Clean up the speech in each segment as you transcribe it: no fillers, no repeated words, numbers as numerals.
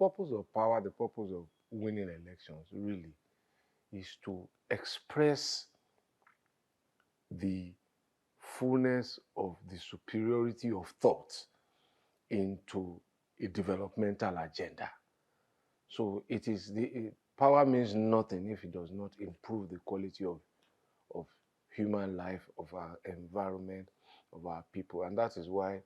purpose of power, the purpose of winning elections really is to express the fullness of the superiority of thought into a developmental agenda. So power means nothing if it does not improve the quality of human life, of our environment, of our people. And that is why,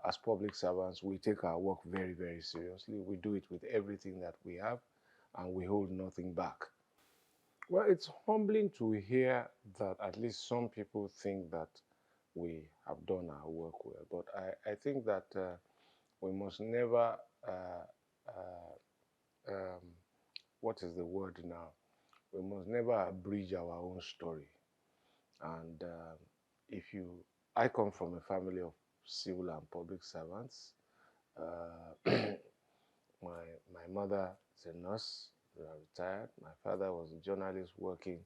as public servants, we take our work very, very seriously. We do it with everything that we have, and we hold nothing back. Well, it's humbling to hear that at least some people think that we have done our work well. But I think that we must never, um, what is the word now? We must never abridge our own story. And if you, I come from a family of civil and public servants. My mother is a nurse, retired. My father was a journalist working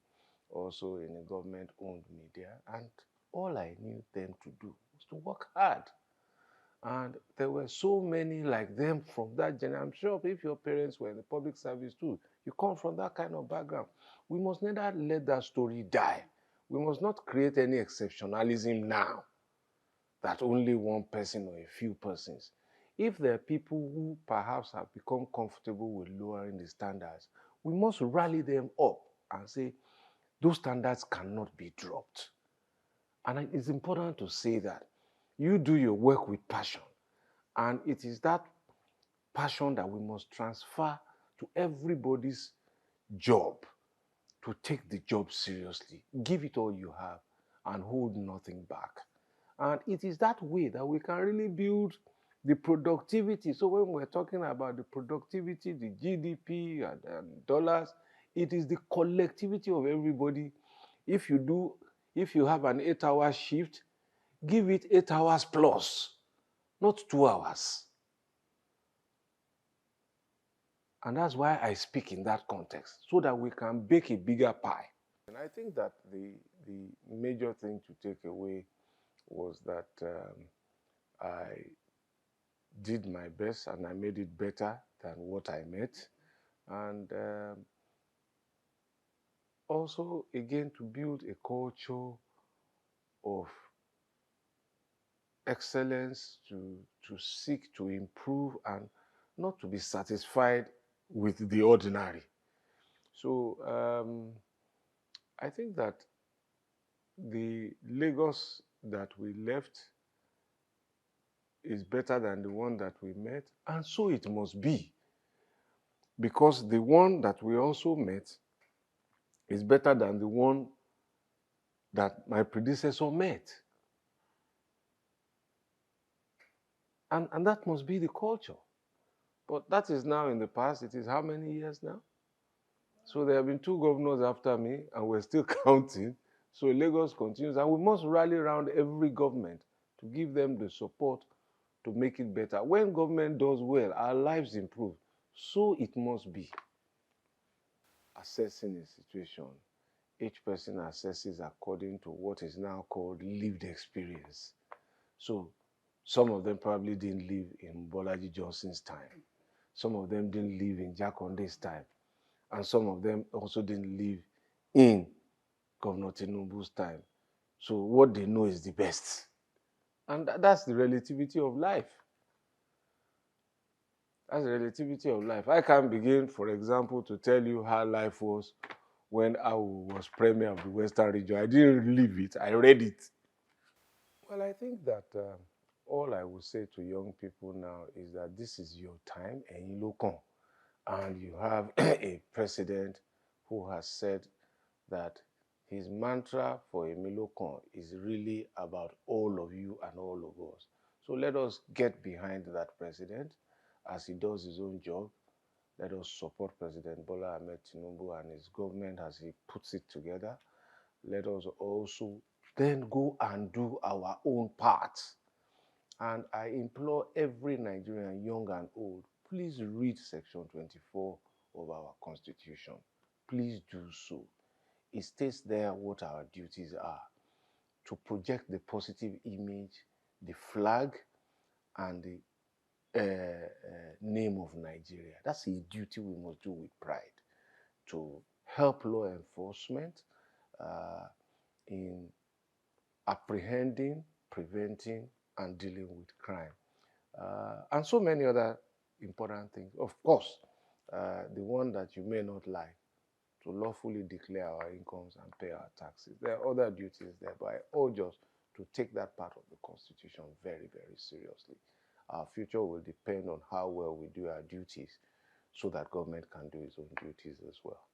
also in a government-owned media. And all I knew them to do was to work hard. And there were so many like them from that generation. I'm sure if your parents were in the public service too, you come from that kind of background. We must never let that story die. We must not create any exceptionalism now that only one person or a few persons. If there are people who perhaps have become comfortable with lowering the standards, we must rally them up and say, those standards cannot be dropped. And it's important to say that you do your work with passion. And it is that passion that we must transfer to everybody's job, to take the job seriously. Give it all you have and hold nothing back. And it is that way that we can really build the productivity. So when we're talking about the productivity, the GDP and dollars, it is the collectivity of everybody. If you have an 8-hour shift, give it 8 hours plus, not 2 hours. And that's why I speak in that context, so that we can bake a bigger pie. And I think that the major thing to take away was that I did my best and I made it better than what I met. And also, again, to build a culture of excellence, to seek to improve and not to be satisfied with the ordinary. So I think that the Lagos that we left is better than the one that we met, and so it must be, because the one that we also met is better than the one that my predecessor met. And that must be the culture. But that is now in the past. It is how many years now? So there have been 2 governors after me, and we're still counting. So Lagos continues, and we must rally around every government to give them the support to make it better. When government does well, our lives improve. So it must be. Assessing a situation, each person assesses according to what is now called lived experience. So some of them probably didn't live in Bolaji Johnson's time. Some of them didn't live in Jakonde's time. And some of them also didn't live in Governor Tinubu's time. So what they know is the best. And that's the relativity of life. That's the relativity of life. I can begin, for example, to tell you how life was when I was Premier of the Western region. I didn't live it, I read it. Well, I think that all I would say to young people now is that this is your time, and you have a president who has said that his mantra for Emilokon is really about all of you and all of us. So let us get behind that president as he does his own job. Let us support President Bola Ahmed Tinubu and his government as he puts it together. Let us also then go and do our own part. And I implore every Nigerian, young and old, please read Section 24 of our Constitution. Please do so. It states there what our duties are: to project the positive image, the flag, and the name of Nigeria. That's a duty we must do with pride to help law enforcement in apprehending, preventing, and dealing with crime. And so many other important things. Of course, the one that you may not like, to lawfully declare our incomes and pay our taxes. There are other duties there, but I urge us to take that part of the Constitution very, very seriously. Our future will depend on how well we do our duties so that government can do its own duties as well.